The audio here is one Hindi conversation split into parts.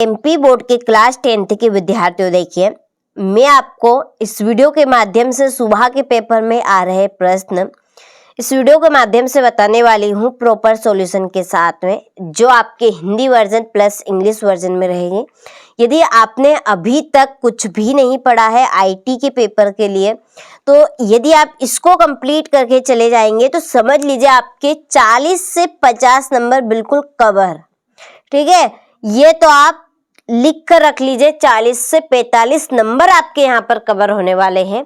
एमपी बोर्ड के क्लास 10th के विद्यार्थियों, देखिए मैं आपको इस वीडियो के माध्यम से सुबह के पेपर में आ रहे प्रश्न इस वीडियो के माध्यम से बताने वाली हूँ प्रॉपर सॉल्यूशन के साथ में, जो आपके Hindi version plus English version में रहेंगे। यदि आपने अभी तक कुछ भी नहीं पढ़ा है आईटी के पेपर के लिए, तो यदि आप इसको कंप्लीट करके चले जाएंगे तो समझ लीजिए आपके 40 से 50 नंबर बिल्कुल कवर। ठीक है, ये तो आप लिख कर रख लीजिए, 40 से 45 नंबर आपके यहाँ पर कवर होने वाले हैं।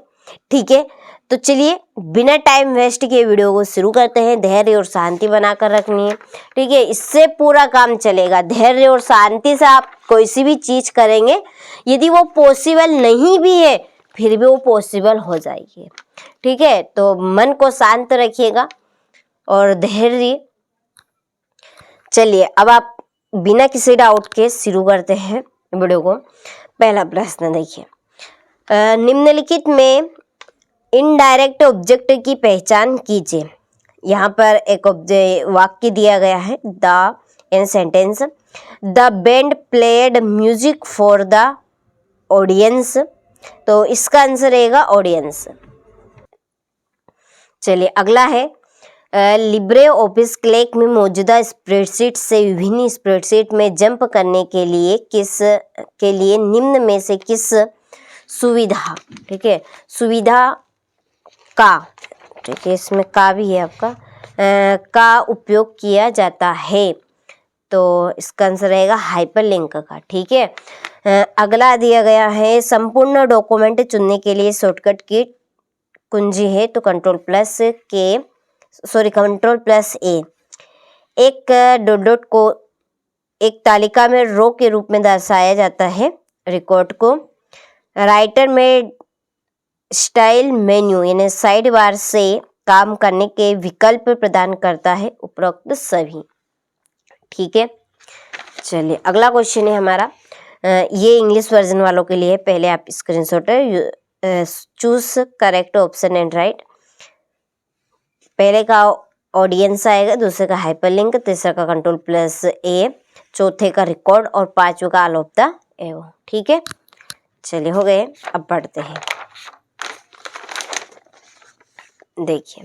ठीक है, तो चलिए बिना टाइम वेस्ट किए वीडियो को शुरू करते हैं। धैर्य और शांति बनाकर रखनी है। ठीक है, इससे पूरा काम चलेगा। धैर्य और शांति से आप कोई सी भी चीज करेंगे, यदि वो पॉसिबल नहीं भी है फिर भी वो पॉसिबल हो जाएगी। ठीक है, तो मन को शांत रखिएगा और धैर्य। चलिए अब आप बिना किसी डाउट के शुरू करते हैं वीडियो को। पहला प्रश्न देखिए, निम्नलिखित में इनडायरेक्ट ऑब्जेक्ट की पहचान कीजिए। यहाँ पर एक वाक्य दिया गया है, the in sentence the band played music for the audience, तो इसका आंसर रहेगा ऑडियंस। चलिए अगला है, लिब्रे ऑफिस क्लैक में मौजूदा स्प्रेडशीट से विभिन्न स्प्रेडशीट में जंप करने के लिए निम्न में से किस सुविधा, ठीक है, सुविधा का, ठीक है, इसमें का भी है आपका, का उपयोग किया जाता है, तो इसका आंसर रहेगा हाइपरलिंक का। ठीक है, अगला दिया गया है, संपूर्ण डॉक्यूमेंट चुनने के लिए शॉर्टकट की कुंजी है, तो कंट्रोल प्लस ए। एक डॉट डॉट को एक तालिका में रो के रूप में दर्शाया जाता है, रिकॉर्ड को। राइटर में स्टाइल मेन्यू यानी साइड बार से काम करने के विकल्प प्रदान करता है, उपरोक्त सभी। ठीक है, चलिए अगला क्वेश्चन है हमारा, ये इंग्लिश वर्जन वालों के लिए। पहले आप screenshot choose correct option and right. पहले का ऑडियंस आएगा, दूसरे का हाइपरलिंक, तीसरे का कंट्रोल प्लस ए, चौथे का रिकॉर्ड और पांचवे का ऑल ऑफ द एबव। ठीक है, चलिए हो गए, अब पढ़ते हैं। देखिए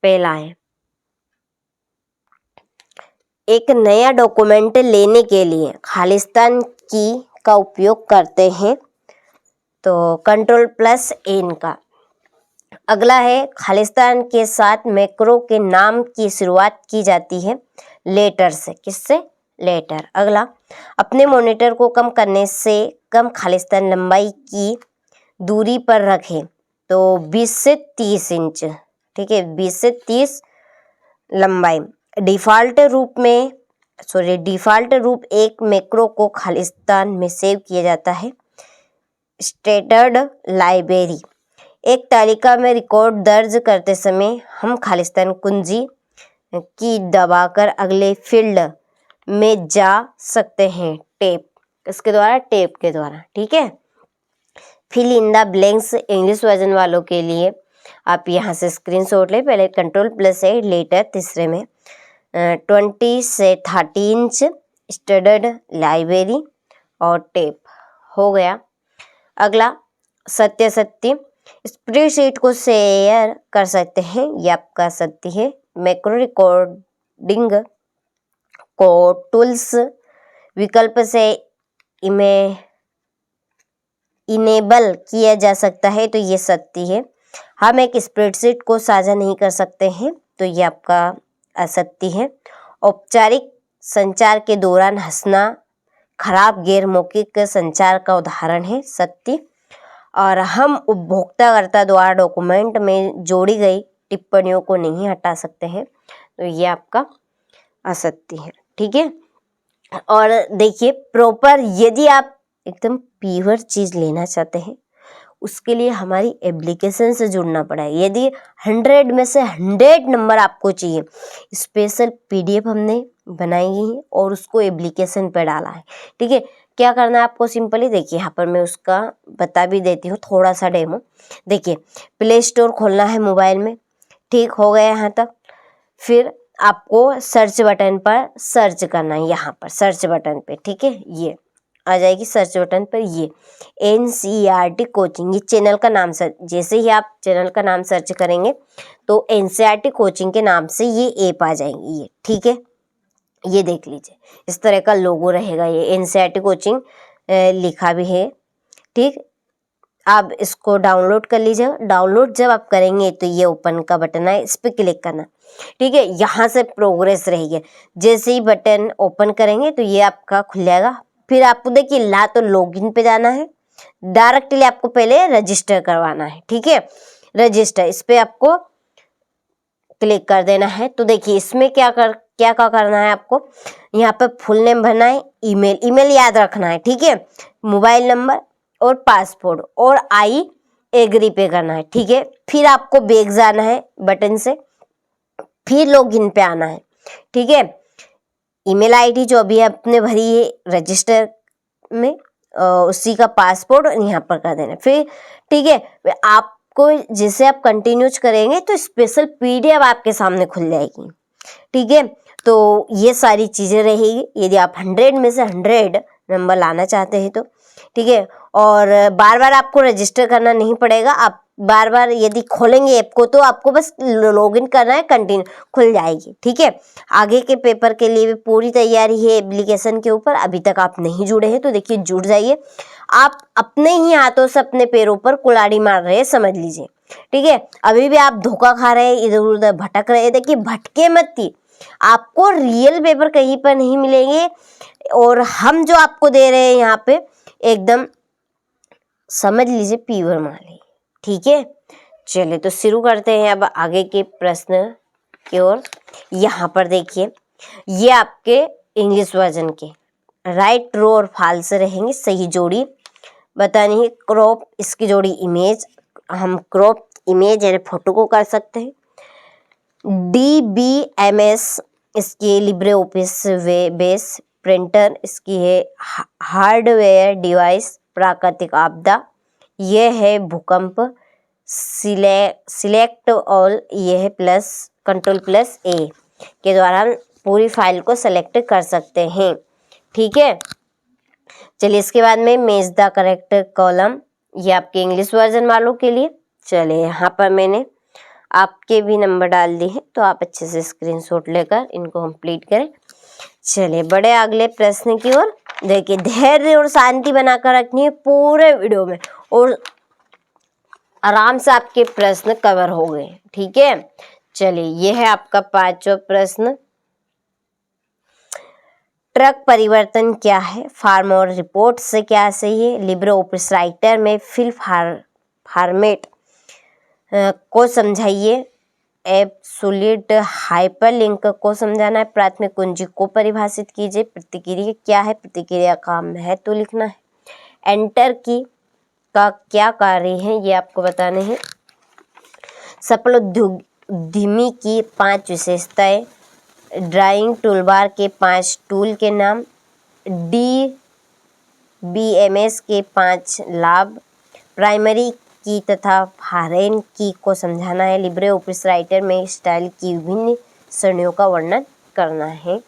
पहला है, एक नया डॉक्यूमेंट लेने के लिए खालिस्तान की का उपयोग करते हैं, तो कंट्रोल प्लस एन का। अगला है, खालिस्तान के साथ मैक्रो के नाम की शुरुआत की जाती है लेटर से, किससे, लेटर। अगला, अपने मॉनिटर को कम करने से कम खालिस्तान लंबाई की दूरी पर रखें, तो 20 से 30 इंच। ठीक है, 20 से 30 लंबाई। डिफ़ॉल्ट रूप एक मैक्रो को खालिस्तान में सेव किया जाता है, स्टैंडर्ड लाइब्रेरी। एक तालिका में रिकॉर्ड दर्ज करते समय हम खालिस्तान कुंजी की दबाकर अगले फील्ड में जा सकते हैं, टेप, इसके द्वारा, टेप के द्वारा। ठीक है, fill in the blanks English version वालों के लिए आप यहाँ से स्क्रीनशॉट ले। पहले कंट्रोल प्लस ए लेटर, तीसरे में 20 से 30 इंच स्टैंडर्ड लाइब्रेरी और टेप हो गया। अगला, सत्य स्प्रेडशीट को शेयर कर सकते हैं, ये आपका सत्य है। मैक्रो रिकॉर्डिंग को टूल्स विकल्प से इनेबल किया जा सकता है, तो ये सत्य है। हम एक स्प्रेडशीट को साझा नहीं कर सकते हैं, तो ये आपका असत्य है। औपचारिक संचार के दौरान हंसना खराब गैर मौखिक संचार का उदाहरण है, सत्य। और हम उपभोक्ताकर्ता द्वारा डॉक्यूमेंट में जोड़ी गई टिप्पणियों को नहीं हटा सकते हैं, तो ये आपका असत्य है। ठीक है, और देखिए प्रॉपर, यदि आप एकदम प्योर चीज लेना चाहते हैं, उसके लिए हमारी एप्लीकेशन से जुड़ना पड़ा है। यदि 100 में से 100 नंबर आपको चाहिए, स्पेशल पीडीएफ हमने बनाई है और उसको एप्लीकेशन पे डाला है। ठीक है, क्या करना है आपको, सिंपली देखिए, यहाँ पर मैं उसका बता भी देती हूँ थोड़ा सा डेमो। देखिए, प्ले स्टोर खोलना है मोबाइल में, ठीक हो गया यहाँ तक। फिर आपको सर्च बटन पर सर्च करना है, यहाँ पर सर्च बटन पे, ठीक है, ये आ जाएगी सर्च बटन पर, ये NCERT कोचिंग, ये चैनल का नाम सर्च, जैसे ही आप चैनल का नाम सर्च करेंगे तो NCERT कोचिंग के नाम से ये ऐप आ जाएंगी, ये ठीक है। ये देख लीजिए, इस तरह का लोगो रहेगा, ये NCERT कोचिंग लिखा भी है, ठीक। आप इसको डाउनलोड कर लीजिए। डाउनलोड जब आप करेंगे तो ये ओपन का बटन है, इस पर क्लिक करना, ठीक है। यहाँ से प्रोग्रेस रहेगी, जैसे ही बटन ओपन करेंगे तो ये आपका खुल जाएगा। फिर आपको देखिए ला तो लॉगिन पे जाना है, डायरेक्टली आपको पहले रजिस्टर करवाना है, ठीक है। रजिस्टर, इस पे आपको क्लिक कर देना है। तो देखिए इसमें क्या करना है आपको, यहाँ पे फुल नेम भरना है, ईमेल याद रखना है, ठीक है, मोबाइल नंबर और पासपोर्ट, और आई एग्री पे करना है, ठीक है। फिर आपको बैक जाना है बटन से, फिर लॉगिन पे आना है, ठीक है। ईमेल आईडी जो अभी आपने भरी है रजिस्टर में, उसी का पासपोर्ट यहाँ पर कर देना, फिर ठीक है। आपको जैसे आप कंटिन्यूज करेंगे तो स्पेशल PDF आपके सामने खुल जाएगी, ठीक है। तो ये सारी चीज़ें रहेगी, यदि आप 100 में से 100 नंबर लाना चाहते हैं तो, ठीक है। और बार बार आपको रजिस्टर करना नहीं पड़ेगा, आप बार बार यदि खोलेंगे ऐप को तो आपको बस लॉगिन करना है, कंटिन्यू खुल जाएगी, ठीक है। आगे के पेपर के लिए भी पूरी तैयारी है एप्लीकेशन के ऊपर। अभी तक आप नहीं जुड़े हैं तो देखिए जुड़ जाइए। आप अपने ही हाथों से अपने पैरों पर कुल्हाड़ी मार रहे हैं, समझ लीजिए, ठीक है। अभी भी आप धोखा खा रहे हैं, इधर उधर भटक रहे हैं, देखिए भटके मत ही, आपको रियल पेपर कहीं पर नहीं मिलेंगे, और हम जो आपको दे रहे हैं यहाँ पे एकदम समझ लीजिए प्योर माल है, ठीक है। चलिए तो शुरू करते हैं अब आगे के प्रश्न की ओर। यहाँ पर देखिए ये आपके इंग्लिश वर्जन के राइट, ट्रू और फॉल्स रहेंगे, सही जोड़ी बतानी है। क्रॉप, इसकी जोड़ी इमेज, हम क्रॉप इमेज यानी फोटो को कर सकते हैं। DBMS इसकी लिब्रे ऑफिस बेस प्रिंटर, इसकी है हार्डवेयर डिवाइस। प्राकृतिक आपदा, ये है भूकंप। सिलेक्ट ऑल, ये है प्लस Ctrl+A के द्वारा हम पूरी फाइल को सेलेक्ट कर सकते हैं, ठीक है। चलिए इसके बाद में मैच द करेक्ट कॉलम, ये आपके इंग्लिश वर्जन वालों के लिए। चलिए यहाँ पर मैंने आपके भी नंबर डाल दिए हैं, तो आप अच्छे से स्क्रीनशॉट लेकर इनको कंप्लीट करें। चलिए बड़े अगले प्रश्न की ओर। देखिए धैर्य और शांति बनाकर रखनी है पूरे वीडियो में, और आराम से आपके प्रश्न कवर हो गए, ठीक है। चलिए ये है आपका 5वां प्रश्न। ट्रक परिवर्तन क्या है? फार्म और रिपोर्ट से क्या सही है? लिब्रे ऑफिस राइटर में फिल फॉर्मेट को समझाइए। एब्सोल्यूट हाइपरलिंक को समझाना है। प्राथमिक कुंजी को परिभाषित कीजिए। प्रतिक्रिया क्या है? प्रतिक्रिया का महत्व लिखना है। एंटर की का क्या कार्य है ये आपको बताने हैं। सफल उद्यमी की 5 विशेषताएं। ड्राइंग टूलबार के 5 टूल के नाम। DBMS के 5 लाभ। प्राइमरी की तथा फॉरेन की को समझाना है। लिब्रे ऑफिस राइटर में स्टाइल की विभिन्न श्रेणियों का वर्णन करना है,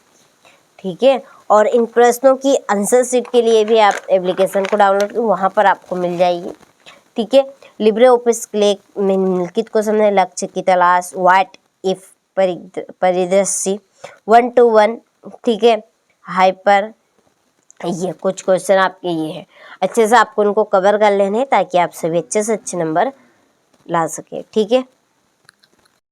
ठीक है। और इन प्रश्नों की आंसर शीट के लिए भी आप एप्लीकेशन को डाउनलोड करें, वहाँ पर आपको मिल जाएगी, ठीक है। लिब्रे ऑफिस क्लिक में निम्नलिखित को समझे। लक्ष्य की तलाश, व्हाट इफ परिदृश्य, 1 to 1, ठीक है। हाइपर, ये कुछ क्वेश्चन आपके ये है, अच्छे से आपको उनको कवर कर लेने हैं ताकि आप सभी अच्छे से अच्छे नंबर ला सके, ठीक है।